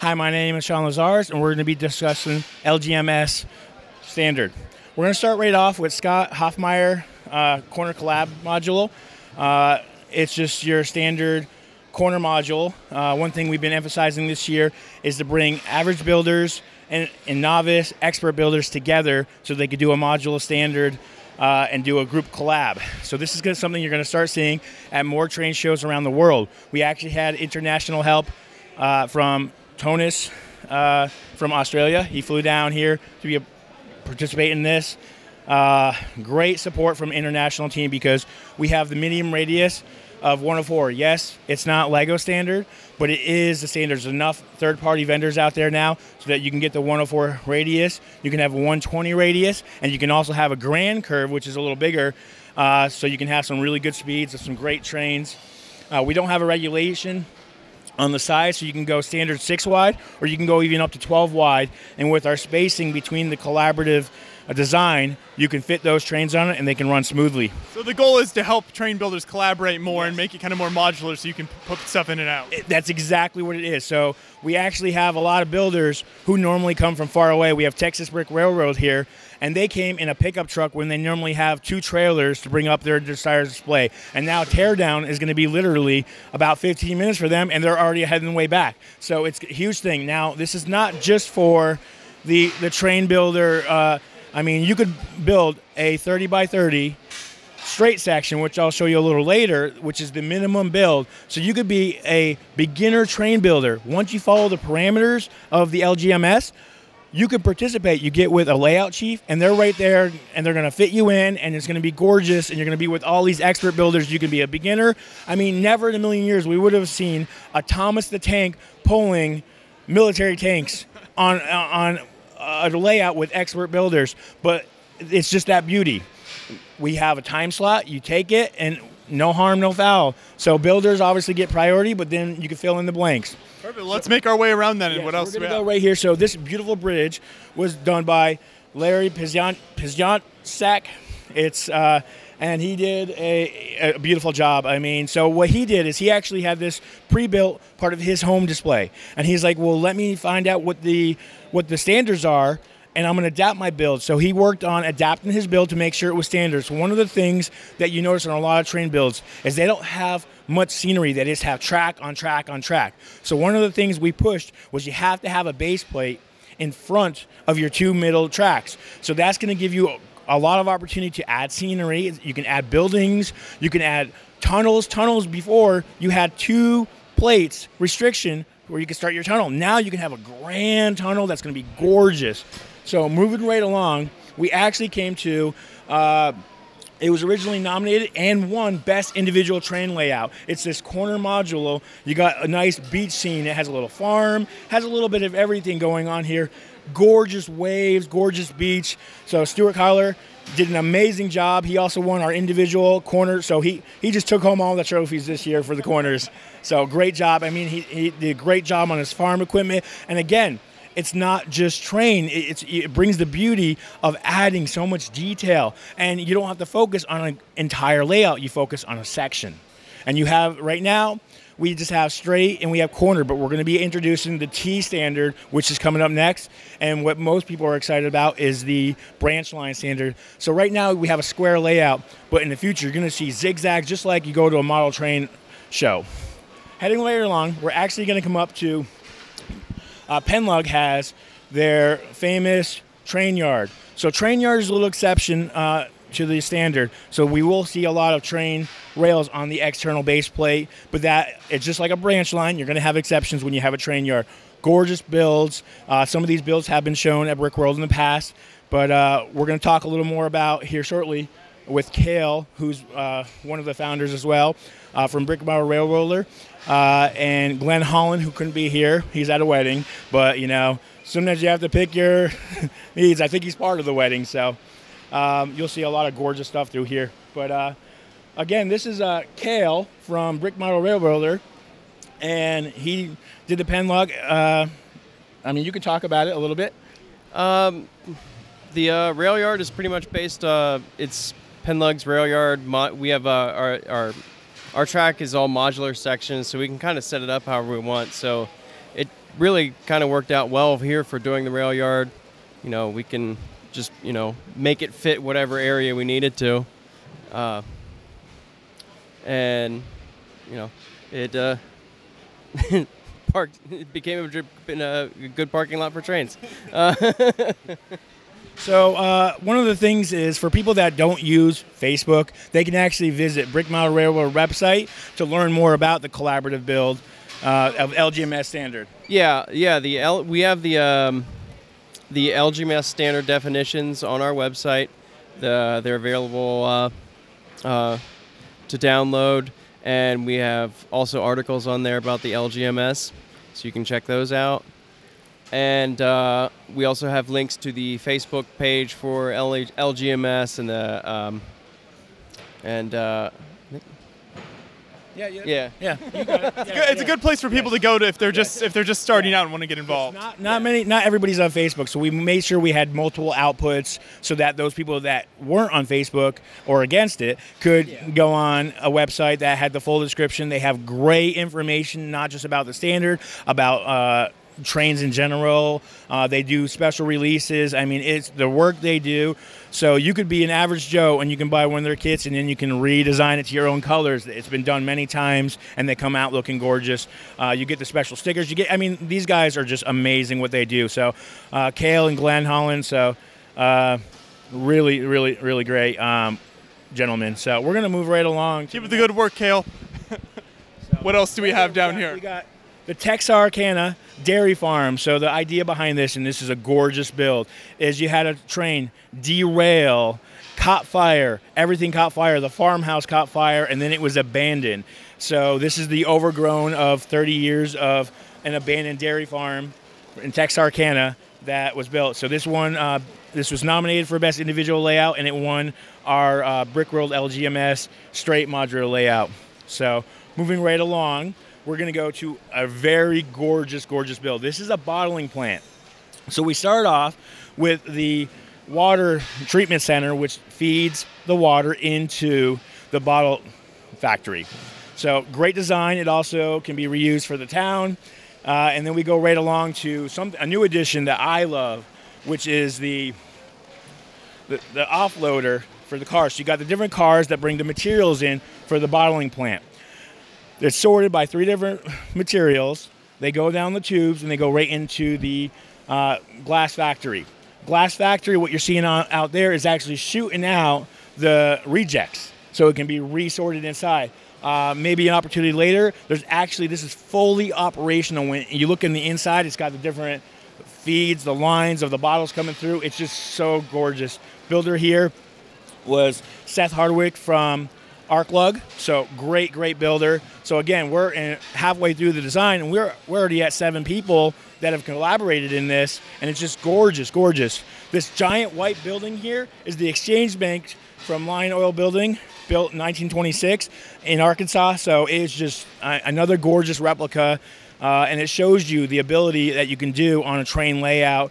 Hi, my name is Sean Lazars, and we're going to be discussing LGMS standard. We're going to start right off with Scott Hoffmeyer corner collab module. It's just your standard corner module. One thing we've been emphasizing this year is to bring average builders and novice expert builders together so they could do a modular standard and do a group collab. So this is something you're going to start seeing at more train shows around the world. We actually had international help from Tonis from Australia. He flew down here to participate in this. Great support from international team because we have the medium radius of 104. Yes, it's not Lego standard, but it is the standard. There's enough third-party vendors out there now so that you can get the 104 radius, you can have a 120 radius, and you can also have a grand curve, which is a little bigger, so you can have some really good speeds of some great trains. We don't have a regulation on the side, so you can go standard 6 wide, or you can go even up to 12 wide, and with our spacing between the collaborative design, you can fit those trains on it and they can run smoothly. So the goal is to help train builders collaborate more and make it kind of more modular so you can put stuff in and out. That's exactly what it is. So we actually have a lot of builders who normally come from far away. We have Texas Brick Railroad here, and they came in a pickup truck when they normally have 2 trailers to bring up their desired display. And now teardown is going to be literally about 15 minutes for them, and they're already heading the way back. So it's a huge thing. Now, this is not just for the train builder. I mean, you could build a 30 by 30 straight section, which I'll show you a little later, which is the minimum build. So you could be a beginner train builder. Once you follow the parameters of the LGMS, you could participate. You get with a layout chief, and they're right there, and they're going to fit you in, and it's going to be gorgeous, and you're going to be with all these expert builders. You can be a beginner. I mean, never in a million years we would have seen a Thomas the Tank pulling military tanks on a layout with expert builders, but it's just that beauty. We have a time slot, you take it, and no harm, no foul. So builders obviously get priority, but then you can fill in the blanks. Perfect. Let's make our way around that. And what else we're do we going to have? go right here. So this beautiful bridge was done by Larry Pizjansak. It's and he did a beautiful job. I mean, so what he did is he actually had this pre-built part of his home display, and he's like, well, let me find out what the standards are, and I'm going to adapt my build. So he worked on adapting his build to make sure it was standard. So one of the things that you notice on a lot of train builds is they don't have much scenery. They just have track on track on track. So one of the things we pushed was you have to have a base plate in front of your 2 middle tracks. So that's going to give you a lot of opportunity to add scenery. You can add buildings. You can add tunnels. Tunnels before, you had 2 plates restriction where you can start your tunnel. Now you can have a grand tunnel that's going to be gorgeous. So moving right along, we actually came to, it was originally nominated and won Best Individual Train Layout. It's this corner modulo. You got a nice beach scene. It has a little farm, has a little bit of everything going on here. Gorgeous waves, gorgeous beach. So Stuart Kyler did an amazing job. He also won our individual corner. So he just took home all the trophies this year for the corners. So great job. I mean, he did a great job on his farm equipment. And again, it's not just train. It brings the beauty of adding so much detail. And you don't have to focus on an entire layout. You focus on a section. And you have, right now, we just have straight and we have corner, but we're going to be introducing the T standard, which is coming up next. And what most people are excited about is the branch line standard. So right now we have a square layout, but in the future you're going to see zigzags just like you go to a model train show. Heading later along, we're actually going to come up to Penlug has their famous train yard. So train yard is a little exception to the standard. So we will see a lot of train rails on the external base plate, but that it's just like a branch line. You're going to have exceptions when you have a train yard. Gorgeous builds. Some of these builds have been shown at Brickworld in the past, but we're going to talk a little more about here shortly with Kale, who's one of the founders as well, from Brickworld Railroader, and Glenn Holland, who couldn't be here. He's at a wedding, but you know, sometimes you have to pick your needs. I think he's part of the wedding, so you'll see a lot of gorgeous stuff through here. But again, this is Kale from Brick Model Railroader, and he did the Penlug. I mean, you can talk about it a little bit. The rail yard is pretty much based. It's Penlug's rail yard. We have our track is all modular sections, so we can kind of set it up however we want. So really kind of worked out well here for doing the rail yard. We can just, make it fit whatever area we need it to. And, it it became a good parking lot for trains. So one of the things is for people that don't use Facebook, they can actually visit Brick Model Railroad website to learn more about the collaborative build of LGMS standard. Yeah. We have the LGMS standard definitions on our website. They're available to download, and we have also articles on there about the LGMS, so you can check those out. And we also have links to the Facebook page for LGMS Yeah. You got it. It's a good place for people to go to if they're just starting out and want to get involved. Not everybody's on Facebook, so we made sure we had multiple outputs so that those people that weren't on Facebook or against it could go on a website that had the full description. They have great information, not just about the standard, about trains in general. They do special releases. I mean, it's the work they do. So you could be an average Joe and you can buy one of their kits and then you can redesign it to your own colors. It's been done many times and they come out looking gorgeous. You get the special stickers. These guys are just amazing what they do. So Cale and Glenn Holland, so really, really, really great gentlemen. So we're going to move right along. Keep up the good work, Cale. What else do we have down here? We got the Sarcana dairy farm. So the idea behind this, and this is a gorgeous build, is you had a train derail, caught fire, everything caught fire, the farmhouse caught fire, and then it was abandoned. So this is the overgrown of 30 years of an abandoned dairy farm in Texarkana that was built. So this one, this was nominated for Best Individual Layout, and it won our Brickworld LGMS straight modular layout. So moving right along, we're going to go to a very gorgeous, gorgeous build. This is a bottling plant. So we start off with the water treatment center, which feeds the water into the bottle factory. So great design. It also can be reused for the town. And then we go right along to a new addition that I love, which is the offloader for the cars. So you got the different cars that bring the materials in for the bottling plant. They're sorted by 3 different materials. They go down the tubes and they go right into the glass factory. Glass factory, what you're seeing out there is actually shooting out the rejects, so it can be resorted inside. Maybe an opportunity later. This is fully operational. When you look in the inside, it's got the different feeds, the lines of the bottles coming through. It's just so gorgeous. Builder here was Seth Hardwick from Arklug, so great builder. So again, we're halfway through the design, and we're already at 7 people that have collaborated in this, and it's just gorgeous. This giant white building here is the Exchange Bank from Line Oil Building, built in 1926 in Arkansas. So it's just another gorgeous replica, and it shows you the ability that you can do on a train layout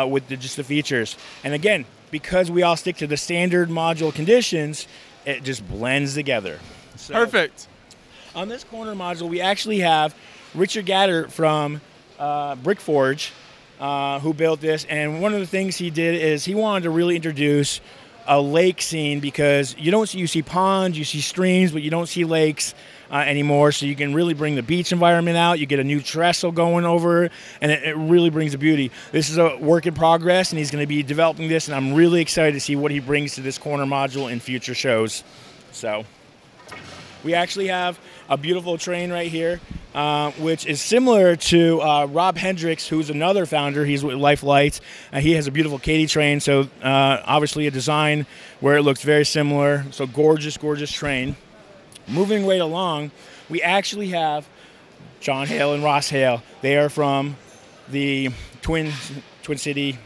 with just the features. And again, because we all stick to the standard module conditions, it just blends together. So, perfect. On this corner module, we actually have Richard Gatter from Brickforge, who built this. And one of the things he did is he wanted to really introduce a lake scene, because you see ponds, you see streams, but you don't see lakes anymore. So you can really bring the beach environment out. You get a new trestle going over, and it really brings the beauty. This is a work in progress, and he's going to be developing this, and I'm really excited to see what he brings to this corner module in future shows. So we actually have a beautiful train right here, which is similar to Rob Hendricks, who's another founder. He's with Life Lights. He has a beautiful Katy train, so obviously a design where it looks very similar. So gorgeous train. Moving right along, we actually have John Hale and Ross Hale. They are from the Twin City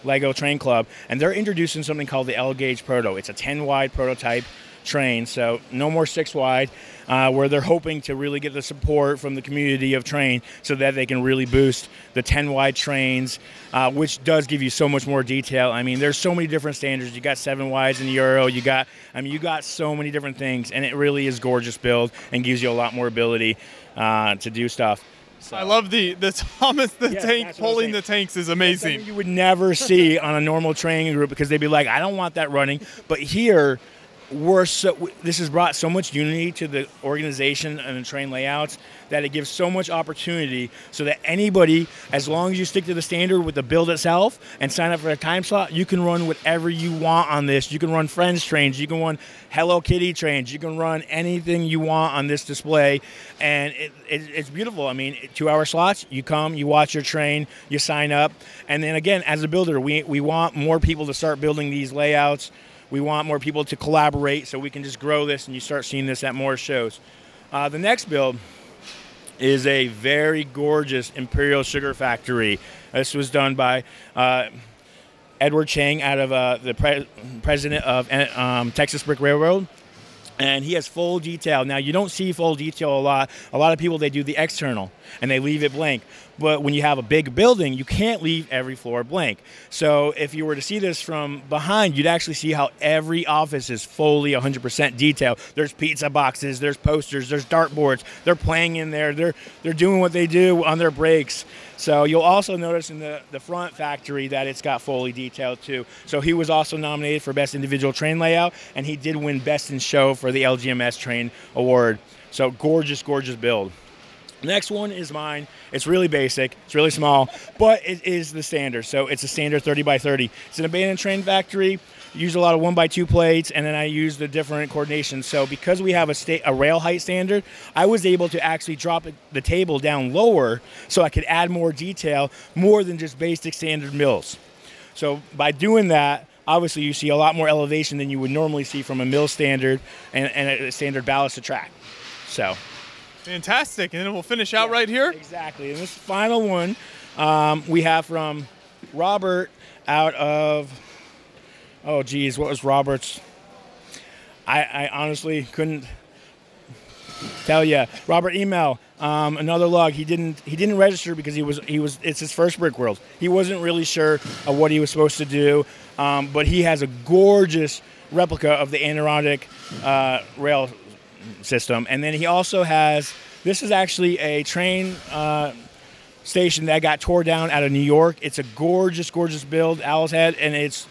Lego Train Club, and they're introducing something called the L-Gauge Proto. It's a 10-wide prototype train, so no more 6-wide, where they're hoping to really get the support from the community of train so that they can really boost the 10-wide trains, which does give you so much more detail. I mean, there's so many different standards. You got 7-wides in the Euro. You got so many different things, and it really is gorgeous build and gives you a lot more ability to do stuff. So, I love the Thomas the Yes, Tank that's what I'm pulling saying. the tanks is something amazing. you would never see on a normal training group because they'd be like, I don't want that running. But here, this has brought so much unity to the organization and the train layouts that it gives so much opportunity so that anybody, as long as you stick to the standard with the build itself and sign up for a time slot, you can run whatever you want on this. You can run Friends trains, you can run Hello Kitty trains, you can run anything you want on this display, and it's beautiful. I mean, 2-hour slots, you come, you watch your train, you sign up, and then again, as a builder, we want more people to start building these layouts. We want more people to collaborate so we can just grow this and you start seeing this at more shows. The next build is a very gorgeous Imperial sugar factory. This was done by Edward Chang out of the president of Texas Brick Railroad. And he has full detail. Now, you don't see full detail a lot. A lot of people, they do the external, and they leave it blank. But when you have a big building, you can't leave every floor blank. So if you were to see this from behind, you'd actually see how every office is fully 100% detailed. There's pizza boxes, there's posters, there's dartboards. They're playing in there. They're doing what they do on their breaks. So you'll also notice in the front factory that it's got fully detailed too. So he was also nominated for Best Individual Train Layout, and he did win Best in Show for the LGMS Train Award. So gorgeous, gorgeous build. Next one is mine. It's really basic, it's really small, but it is the standard. So it's a standard 30 by 30. It's an abandoned train factory. Use a lot of 1x2 plates, and then I use the different coordinations. So because we have a rail height standard, I was able to actually drop the table down lower so I could add more detail, more than just basic standard mills. So by doing that, obviously you see a lot more elevation than you would normally see from a mill standard and a standard ballasted track. So Fantastic. And then we'll finish out right here. exactly. And this final one we have from Robert out of, oh geez, what was Robert's? I honestly couldn't tell you. Robert, email. Another log. He didn't register because it's his first Brickworld. He wasn't really sure of what he was supposed to do, but he has a gorgeous replica of the Adirondack rail system. And then he also has, this is actually a train station that got tore down out of New York. It's a gorgeous, gorgeous build, Owl's Head, and it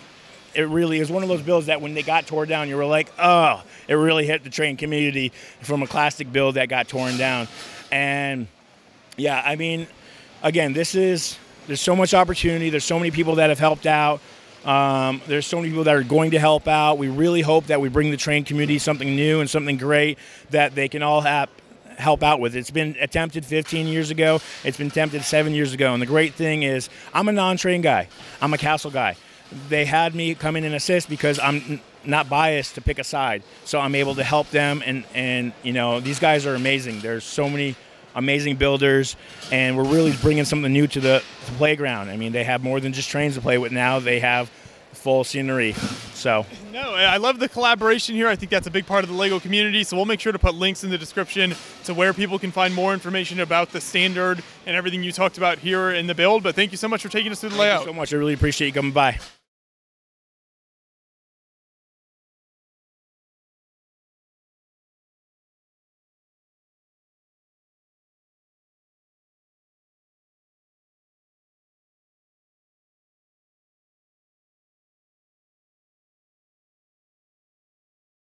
really is one of those builds that when they got tore down, you were like, oh, it really hit the train community from a classic build that got torn down. And yeah, I mean, again, there's so much opportunity. There's so many people that have helped out. There's so many people that are going to help out. We really hope that we bring the train community something new and something great that they can all help out with. It's been attempted 15 years ago. It's been attempted 7 years ago. And the great thing is I'm a non-train guy. I'm a castle guy. They had me come in and assist because I'm not biased to pick a side. So I'm able to help them. And you know, these guys are amazing. There's so many amazing builders, and we're really bringing something new to the playground. I mean, they have more than just trains to play with now. They have full scenery. So no, I love the collaboration here. I think that's a big part of the LEGO community. So we'll make sure to put links in the description to where people can find more information about the standard and everything you talked about here in the build. But thank you so much for taking us through the layout. Thank you so much. I really appreciate you coming by.